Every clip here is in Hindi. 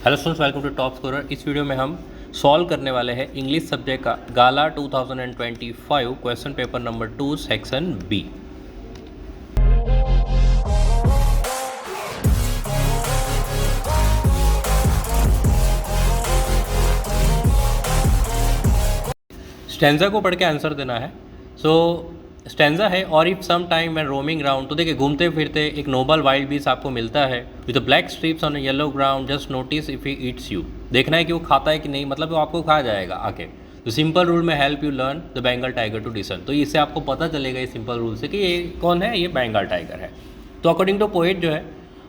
Hello students, welcome to top scorer. इस वीडियो में हम सॉल्व करने वाले हैं इंग्लिश सब्जेक्ट का Gala 2025 question paper number 2 section B. Stanza को पढ़ के आंसर देना है। स्टेंजा है, और if some time when roaming round, तो देखिए घूमते फिरते एक नोबल वाइल्ड बीस आपको मिलता है with black strips on yellow ground, just notice if he eats you. देखना है कि वो खाता है कि नहीं, मतलब वो आपको खा जाएगा आके। तो simple rule may help you learn the Bengal tiger to discern. तो इससे आपको पता चलेगा इस सिंपल रूल से कि ये कौन है, ये बंगाल टाइगर है। तो अकॉर्डिंग टू पोएट जो है,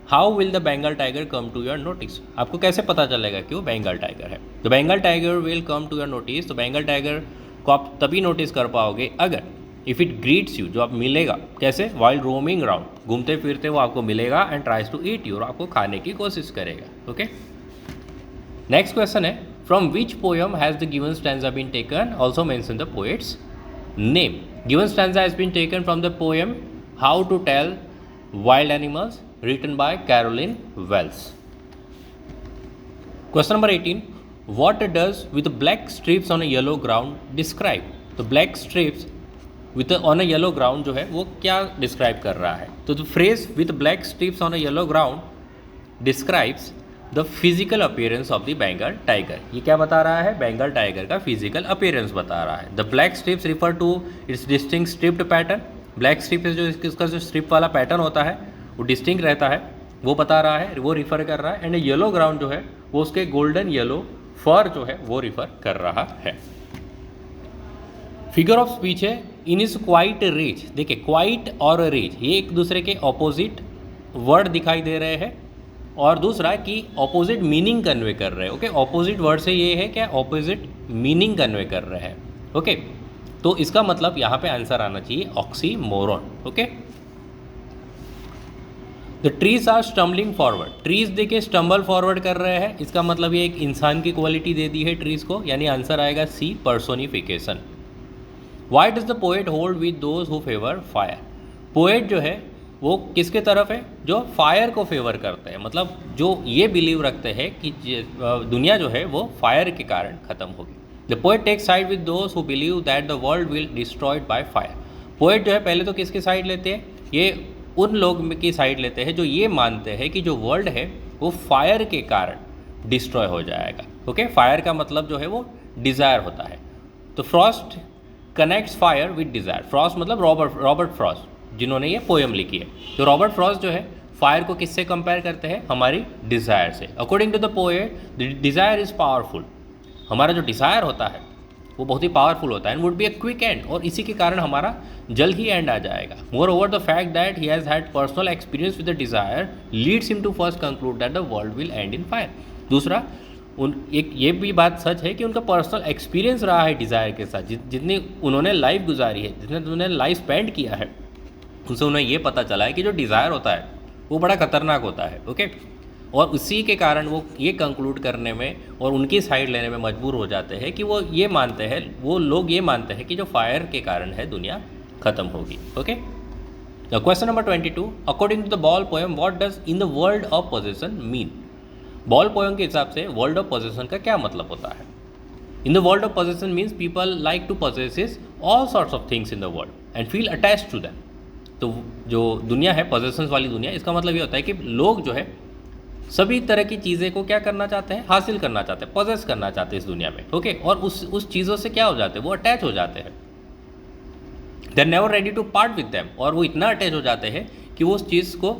how will the Bengal tiger come to your notice, आपको कैसे पता चलेगा कि वो बंगाल टाइगर है। The Bengal tiger will come to your notice, तो बंगाल टाइगर को आप तभी नोटिस कर पाओगे अगर इफ़ इट ग्रीट्स यू, जो आप मिलेगा कैसे, वाइल रोमिंग राउंड, घूमते फिरते वो आपको मिलेगा, and tries to eat you, और आपको खाने की कोशिश करेगा। ओके, नेक्स्ट क्वेश्चन है, from which poem has the given stanza been taken, also mention the poet's name. Given stanza has been taken from the poem how to tell wild animals, written by Caroline Wells. Question number 18. What does with black strips on a yellow ground describe? तो black strips with on a yellow ground जो है वो क्या describe कर रहा है? तो the phrase with black strips on a yellow ground describes the physical appearance of the Bengal tiger. ये क्या बता रहा है? Bengal tiger का physical appearance बता रहा है। The black strips refer to its distinct stripped pattern. Black strip जो इसका जो strip वाला pattern होता है वो डिस्टिंक्ट रहता है, वो बता रहा है, वो रिफ़र कर रहा है। एंड येलो ग्राउंड जो है वो उसके गोल्डन येलो फर जो है वो रिफ़र कर रहा है। फिगर ऑफ स्पीच है, इन इज क्वाइट रिच। देखिए क्वाइट और रिच ये एक दूसरे के ऑपोजिट वर्ड दिखाई दे रहे हैं, और दूसरा कि ऑपोजिट मीनिंग कन्वे कर रहे हैं। ओके, ऑपोजिट वर्ड से ये है क्या, ऑपोजिट मीनिंग कन्वे कर रहे हैं। ओके, तो इसका मतलब यहाँ पे आंसर आना चाहिए oxymoron. Okay, the trees are stumbling forward. Trees देखिए स्टम्बल फॉरवर्ड कर रहे हैं, इसका मतलब ये एक इंसान की क्वालिटी दे दी है ट्रीज को, यानी आंसर आएगा C, personification. Why does the poet hold with those who favour fire. Poet जो है वो किसके तरफ है, जो फायर को फेवर करते हैं, मतलब जो ये बिलीव रखते हैं कि दुनिया जो है वो फायर के कारण ख़त्म होगी। The poet take side with those who believe that the world will destroyed by fire. Poet जो है पहले तो किसकी साइड लेते हैं, ये उन लोग की साइड लेते हैं जो ये मानते हैं कि जो वर्ल्ड है वो फायर के कारण डिस्ट्रॉय हो जाएगा। ओके, फायर का मतलब जो है वो डिज़ायर होता है। तो Frost connects fire with desire. Frost मतलब रॉबर्ट फ्रॉस्ट जिन्होंने ये पोएम लिखी है। तो रॉबर्ट फ्रॉस्ट जो है फायर को किससे कंपेयर करते हैं, हमारी डिज़ायर से। According to the poet the desire is powerful. हमारा जो डिज़ायर होता है वो बहुत ही पावरफुल होता है, and would be a quick and, और इसी के कारण हमारा जल्द ही एंड आ जाएगा। Moreover the fact that he has had personal experience with the desire leads him to first conclude that the world will end in fire. दूसरा, एक ये भी बात सच है कि उनका पर्सनल एक्सपीरियंस रहा है डिज़ायर के साथ, जितनी उन्होंने लाइफ गुजारी है, जितने उन्होंने लाइफ स्पेंड किया है, उनसे उन्हें ये पता चला है कि जो डिज़ायर होता है वो बड़ा खतरनाक होता है। ओके, और उसी के कारण वो ये कंक्लूड करने में और उनकी साइड लेने में मजबूर हो जाते हैं कि वो लोग ये मानते हैं कि जो फायर के कारण है दुनिया ख़त्म होगी। Okay, question number 22, according to the ball poem what does in the world of possession mean. Ball poem के हिसाब से वर्ल्ड ऑफ पोजेसन का क्या मतलब होता है। In the world of possession means people like to possesses all sorts of things in the world and feel attached to them. तो जो दुनिया है पोजेसन्स वाली दुनिया, इसका मतलब ये होता है कि लोग जो है सभी तरह की चीज़ें को क्या करना चाहते हैं, हासिल करना चाहते हैं, पोजेस करना चाहते हैं इस दुनिया में। ओके, और उस चीज़ों से क्या हो जाते हैं, वो अटैच हो जाते हैं। They are never ready to part with them, और वो इतना अटैच हो जाते हैं कि वो उस चीज़ को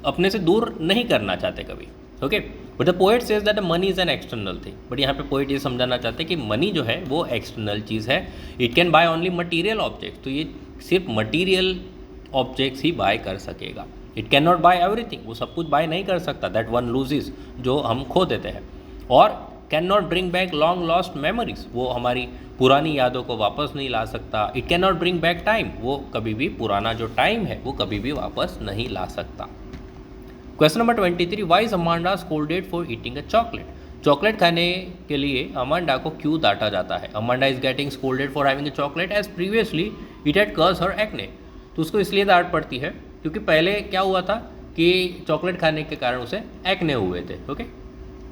अपने से दूर नहीं करना चाहते कभी। Okay, but the poet says that money is an external thing. But यहाँ पे पोएट ये समझाना चाहते हैं कि मनी जो है वो एक्सटर्नल चीज़ है। It can buy only material object, तो ये सिर्फ मटीरियल ऑब्जेक्ट्स ही बाय कर सकेगा। It can not buy everything, वो सब कुछ बाय नहीं कर सकता। दैट वन लूजेस, जो हम खो देते हैं। और can not bring back long lost memories, वो हमारी पुरानी यादों को वापस नहीं ला सकता। It can not bring back time, वो कभी भी पुराना जो टाइम है वो कभी भी वापस नहीं ला सकता। Question number 23, why is Amanda scolded for eating a chocolate. Chocolate खाने के लिए अमांडा को क्यों डांटा जाता है। Amanda is getting scolded for having a chocolate as previously it had cause her acne. तो उसको इसलिए डांट पड़ती है क्योंकि पहले क्या हुआ था कि चॉकलेट खाने के कारण उसे एक्ने हुए थे। ओके,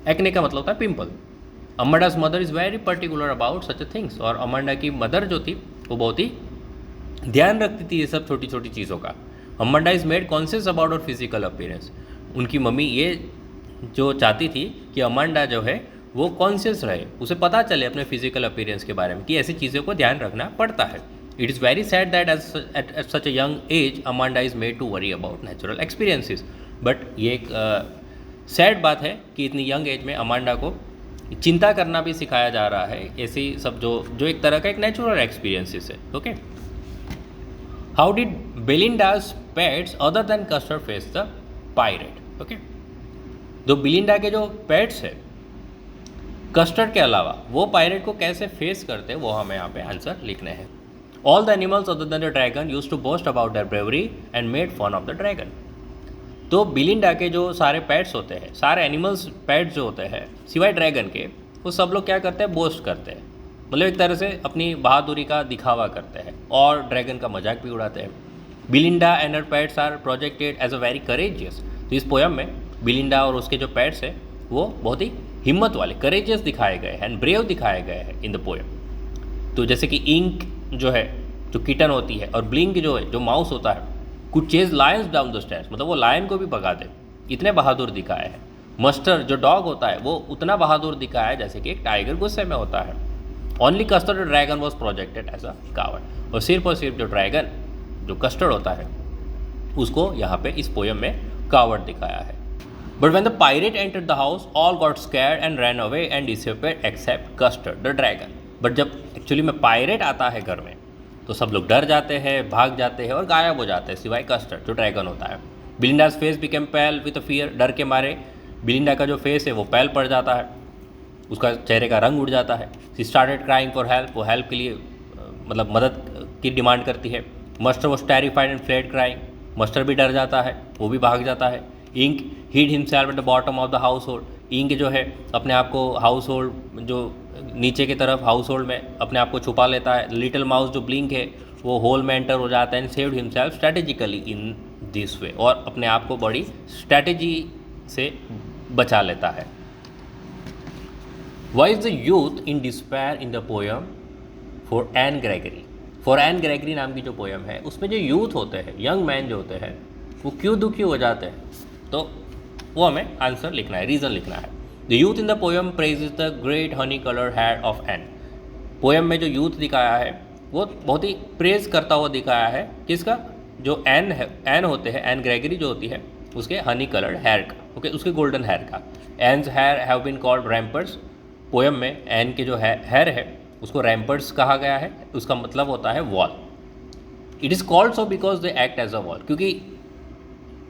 एक्ने का मतलब होता है pimple. Amanda's mother is very particular about such things, और अमांडा की मदर जो थी वो बहुत ही ध्यान रखती थी ये सब छोटी छोटी चीज़ों का। Amanda is made conscious about और फिजिकल अपीयरेंस। उनकी मम्मी ये जो चाहती थी कि अमांडा जो है वो कॉन्शियस रहे, उसे पता चले अपने फिजिकल अपीयरेंस के बारे में कि ऐसी चीज़ों को ध्यान रखना पड़ता है। It is very sad that at such a young age Amanda is made to worry about natural experiences. But ये एक सैड बात है कि इतनी यंग एज में अमांडा को चिंता करना भी सिखाया जा रहा है, ऐसी सब जो एक तरह का एक नेचुरल एक्सपीरियंसेस है। Okay, how did Belinda's pets other than Custard face the pirate. Okay, जो बिलिंडा के जो पेट्स है कस्टर्ड के अलावा वो पायरेट को कैसे फेस करते हैं वो हमें यहाँ पे आंसर लिखने हैं। All the animals other than the dragon use to boast about their bravery and made fun of the dragon. तो बिलिंडा के जो सारे पेट्स होते हैं, सारे एनिमल्स पेट्स जो होते हैं सिवाय ड्रैगन के, वो सब लोग क्या करते हैं, बोस्ट करते हैं, मतलब एक तरह से अपनी बहादुरी का दिखावा करते हैं और ड्रैगन का मजाक भी उड़ाते हैं। Belinda and her pets are projected as a very courageous. तो इस पोयम में बिलिंडा और उसके जो पेट्स हैं वो बहुत ही हिम्मत वाले, करेजियस दिखाए गए हैं एंड ब्रेव दिखाए गए हैं इन द पोयम। तो जैसे कि इंक जो है, जो किटन होती है, और ब्लिंक जो है, जो माउस होता है, could chase Lions down the stairs, मतलब वो लायन को भी भगा दे, इतने बहादुर दिखाए हैं। मस्टर जो डॉग होता है वो उतना बहादुर दिखाया है जैसे कि एक टाइगर गुस्से में होता है। Only custard dragon was projected as a coward, और सिर्फ जो ड्रैगन जो कस्टर्ड होता है उसको यहाँ पे इस पोयम में कावर्ड दिखाया है। But when the pirate entered the house all got scared and ran away and disappeared except custard the dragon. But जब एक्चुअली में पायरेट आता है घर में तो सब लोग डर जाते हैं, भाग जाते हैं और गायब हो जाते हैं, सिवाय कस्टर्ड जो ड्रैगन होता है। Belinda's face became pale with fear, डर के मारे बिलिंडा का जो फेस है वो पेल पड़ जाता है, उसका चेहरे का रंग उड़ जाता है। She started crying for help, वो हेल्प के लिए मतलब मदद की डिमांड करती है। Mustard was terrified and fled crying, Mustard भी डर जाता है, वो भी भाग जाता है। Ink hid himself at the bottom of the household, Ink जो है अपने आप को हाउस होल्ड जो नीचे की तरफ हाउस होल्ड में अपने आप को छुपा लेता है। लिटिल माउस जो ब्लिंक है वो होल में एंटर हो जाता है and saved himself strategically in this way, और अपने आप को बड़ी स्ट्रेटेजी से बचा लेता है। Why is the youth in despair in the poem for Anne Gregory. For Anne Gregory नाम की जो पोयम है उसमें जो यूथ होते हैं, यंग मैन जो होते हैं, वो क्यों दुखी हो जाते हैं, तो वो हमें आंसर लिखना है, रीज़न लिखना है। The youth in the poem praises the great honey colour head of Anne. Poem में जो यूथ दिखाया है वो बहुत ही प्रेज करता हुआ दिखाया है, किसका, जो एन है, एन होते हैं, एन ग्रेगरी जो होती है उसके हनी कलर्ड हेयर का, ओके, उसके गोल्डन हेयर का। Anne's hair have been called ramparts. Poem में एन के जो हेयर है उसको रैम्पर्स कहा गया है, उसका मतलब होता है wall. It is called so because they act as a wall, क्योंकि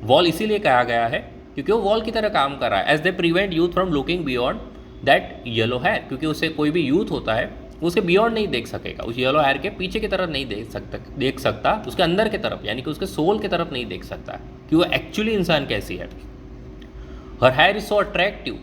वॉल इसीलिए कहा गया है क्योंकि वो वॉल की तरह काम कर रहा है। As they prevent youth from looking beyond that yellow hair, क्योंकि उससे कोई भी यूथ होता है वो उसके बियॉन्ड नहीं देख सकेगा, उस येलो हेयर के पीछे की तरफ नहीं देख सकता, उसके अंदर की तरफ यानी कि उसके सोल की तरफ नहीं देख सकता कि वो एक्चुअली इंसान कैसी है। Her hair is so attractive,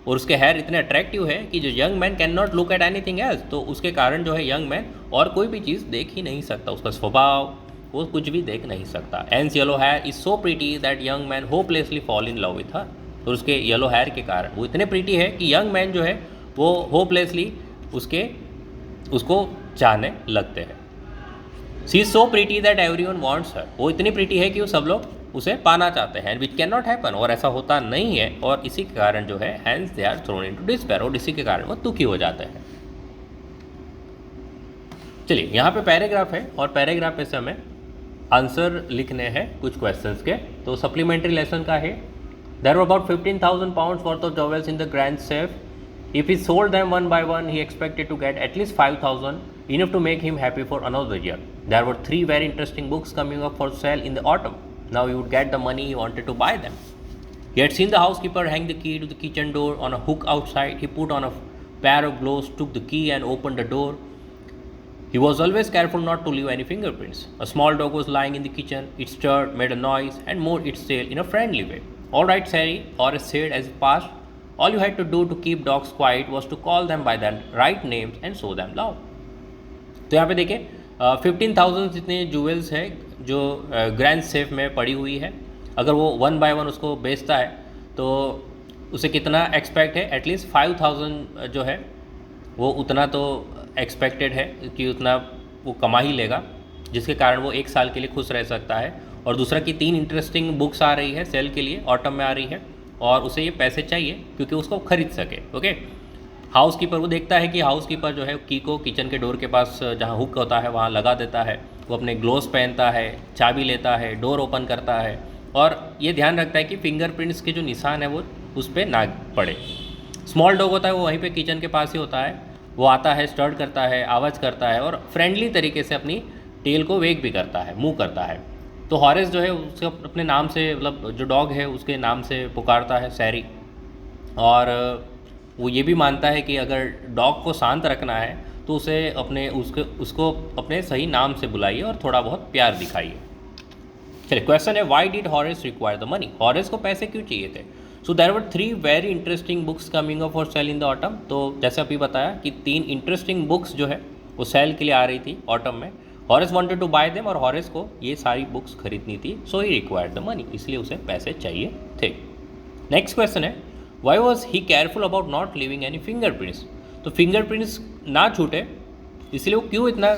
और उसके हेयर इतने अट्रैक्टिव है कि जो young man can not look at anything else, तो उसके कारण जो है यंग मैन और कोई भी चीज़ देख ही नहीं सकता, उसका स्वभाव वो कुछ भी देख नहीं सकता। Anne's yellow hair is so pretty that young man hopelessly fall in love with her. तो उसके येलो हेयर के कारण वो इतने प्रीटी है कि यंग मैन जो है वो होपलेसली उसको चाहने लगते हैं। She is so pretty that everyone wants her, वो इतनी प्रीटी है कि वो सब लोग उसे पाना चाहते हैं, विच कैन नॉट हैपन, और ऐसा होता नहीं है, और इसी के कारण जो है hence they are thrown into despair, और इसी के कारण वो दुखी हो जाते हैं। चलिए यहाँ पे पैराग्राफ है और पैराग्राफ पे से हमें आंसर लिखने हैं कुछ क्वेश्चंस के। तो सप्लीमेंट्री लेसन का है, there were about 15,000 pounds worth of jewels in the grand safe. If he sold them one by one, he expected to get at least 5,000, enough to make him happy for another year. There were 3 very interesting books coming up for sale in the autumn. Now he would get the money he wanted to buy them. He had seen the housekeeper hang the key to the kitchen door on a hook outside. He put on a pair of gloves, took the key and opened the door. He was always careful not to leave any fingerprints. A small dog was lying in the kitchen. It stirred, made a noise and moved its tail in a friendly way. All right, Sari, Horace said as he passed. All you had to do to keep dogs quiet was to call them by their right names and show them love. तो यहाँ पे देखिए 15,000 जितने जूवेल्स है जो ग्रैंड सेफ में पड़ी हुई है, अगर वो 1 by 1 उसको बेचता है तो उसे कितना एक्सपेक्ट है, एटलीस्ट 5000 जो है वो उतना तो एक्सपेक्टेड है कि उतना वो कमा ही लेगा, जिसके कारण वो 1 साल के लिए खुश रह सकता है। और दूसरा कि 3 इंटरेस्टिंग बुक्स आ रही है सेल के लिए, ऑटम में आ रही है, और उसे ये पैसे चाहिए क्योंकि उसको खरीद सके। ओके, हाउस कीपर, वो देखता है कि हाउस कीपर जो है की को किचन के डोर के पास जहाँ हुक होता है वहाँ लगा देता है, वो अपने ग्लोव्स पहनता है, चाबी लेता है, डोर ओपन करता है, और ये ध्यान रखता है कि फिंगरप्रिंट्स के जो निशान है वो उस पर ना पड़े। स्मॉल डॉग होता है वो वहीं पे किचन के पास ही होता है, वो आता है, स्टर्ट करता है, आवाज़ करता है और फ्रेंडली तरीके से अपनी टेल को वेग भी करता है, मूव करता है। तो हॉरेस जो है उसको अपने नाम से, मतलब जो डॉग है उसके नाम से पुकारता है, सैरी। और वो ये भी मानता है कि अगर डॉग को शांत रखना है तो उसे उसको अपने सही नाम से बुलाइए और थोड़ा बहुत प्यार दिखाइए। चलिए, क्वेश्चन है why did Horace require the money? Horace को पैसे क्यों चाहिए थे? So there were 3 very interesting books coming up for sale in the autumn. तो जैसे अभी बताया कि 3 इंटरेस्टिंग बुक्स जो है वो सेल के लिए आ रही थी ऑटम में। Horace wanted to buy them, और हॉरेस को ये सारी बुक्स खरीदनी थी, so he required the money, इसलिए उसे पैसे चाहिए थे। नेक्स्ट क्वेश्चन है why was he careful about not living any fingerprints? तो फिंगरप्रिंट्स ना छूटे इसलिए वो क्यों इतना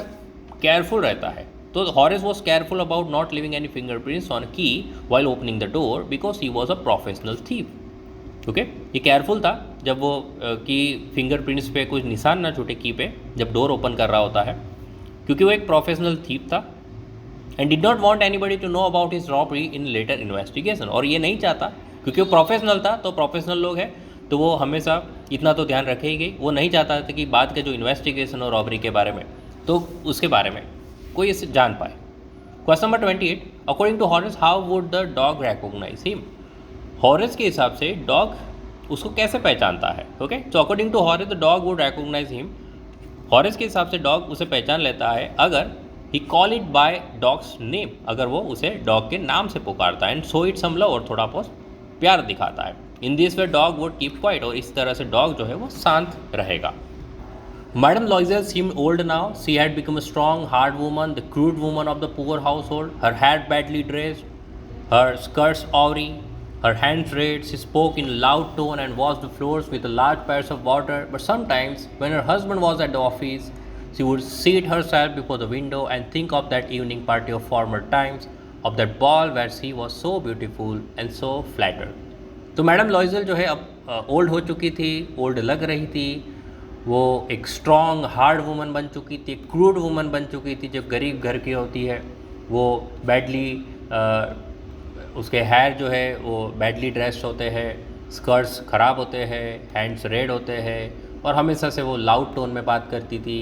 केयरफुल रहता है? तो Horace was careful about not living any fingerprints on key while opening the door because he was a professional thief. Okay, ये केयरफुल था जब वो की फिंगरप्रिंट्स पे कुछ निशान ना छूटे की पे जब डोर ओपन कर रहा होता है, क्योंकि वो एक प्रोफेशनल थीव था। And did not want anybody to know about his robbery in later investigation, और ये नहीं चाहता क्योंकि वो प्रोफेशनल था, तो प्रोफेशनल लोग हैं तो वो हमेशा इतना तो ध्यान रखे ही गई। वो नहीं चाहता था कि बाद के जो इन्वेस्टिगेशन और रॉबरी के बारे में, तो उसके बारे में कोई इसे जान पाए। Question number 28, according to Horace how would the dog recognise him? Horace के हिसाब से डॉग उसको कैसे पहचानता है? Okay, so according to Horace the dog would recognise him. Horace के हिसाब से डॉग उसे पहचान लेता है अगर he call it by dog's name, अगर वो उसे डॉग के नाम से पुकारता है, and show it some love, और थोड़ा बहुत प्यार दिखाता है। In this way dog would keep quiet, और इस तरह से डॉग जो है वो शांत रहेगा। Madam Loisel seemed old now. She had become a strong, hard woman, the crude woman of the poor household. Her hair badly dressed, her skirts awry, her hands red. She spoke in a loud tone and washed the floors with a large pails of water. But sometimes, when her husband was at the office, she would seat herself before the window and think of that evening party of former times, of that ball where she was so beautiful and so flattered. तो मैडम लॉइजल जो है अब ओल्ड हो चुकी थी, ओल्ड लग रही थी, वो एक स्ट्रॉन्ग हार्ड वुमन बन चुकी थी, क्रूड वुमन बन चुकी थी जो गरीब घर की होती है। वो बैडली उसके हेयर जो है वो बैडली ड्रेस्ड होते हैं, स्कर्ट्स ख़राब होते हैं, हैंड्स रेड होते हैं, और हमेशा से वो लाउड टोन में बात करती थी।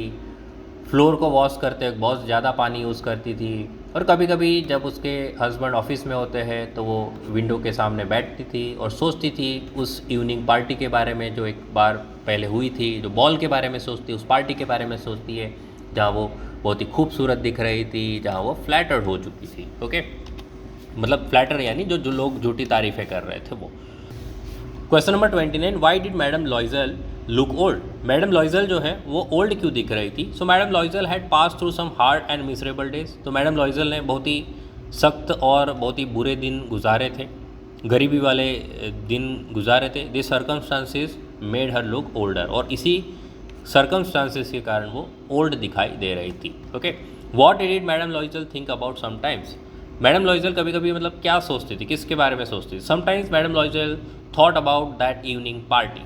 फ्लोर को वॉश करते वक्त बहुत ज़्यादा पानी यूज़ करती थी, और कभी कभी जब उसके हस्बैंड ऑफिस में होते हैं तो वो विंडो के सामने बैठती थी और सोचती थी उस इवनिंग पार्टी के बारे में जो एक बार पहले हुई थी, जो बॉल के बारे में सोचती, उस पार्टी के बारे में सोचती है जहाँ वो बहुत ही खूबसूरत दिख रही थी, जहाँ वो फ्लैटर्ड हो चुकी थी। ओके, मतलब फ्लैटर यानी जो लोग झूठी तारीफ़ें कर रहे थे वो। Question number 29, why did madam Loisel look old? Madam Loisel जो है वो ओल्ड क्यों दिख रही थी? So madam Loisel had pass through some hard and miserable days. तो मैडम लॉइजल ने बहुत ही सख्त और बहुत ही बुरे दिन गुजारे थे, गरीबी वाले दिन गुजारे थे। This circumstances made her look older, और इसी सर्कमस्टांसेस के कारण वो ओल्ड दिखाई दे रही थी। Okay, what did madam लॉइजल think about sometimes? Madam लॉइजल कभी कभी मतलब क्या सोचती थी, किसके बारे में सोचती थी? Sometimes madam लॉइजल thought about that evening party.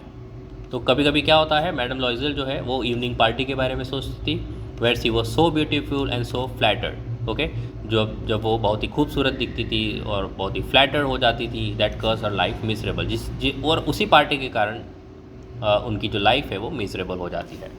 तो कभी कभी क्या होता है, मैडम लॉइजल जो है वो इवनिंग पार्टी के बारे में सोचती थी, where she was so beautiful and so flattered. Okay, जब वो बहुत ही खूबसूरत दिखती थी और बहुत ही फ्लैटर्ड हो जाती थी, that curse her life miserable, और उसी पार्टी के कारण उनकी जो लाइफ है वो मिसरेबल हो जाती है।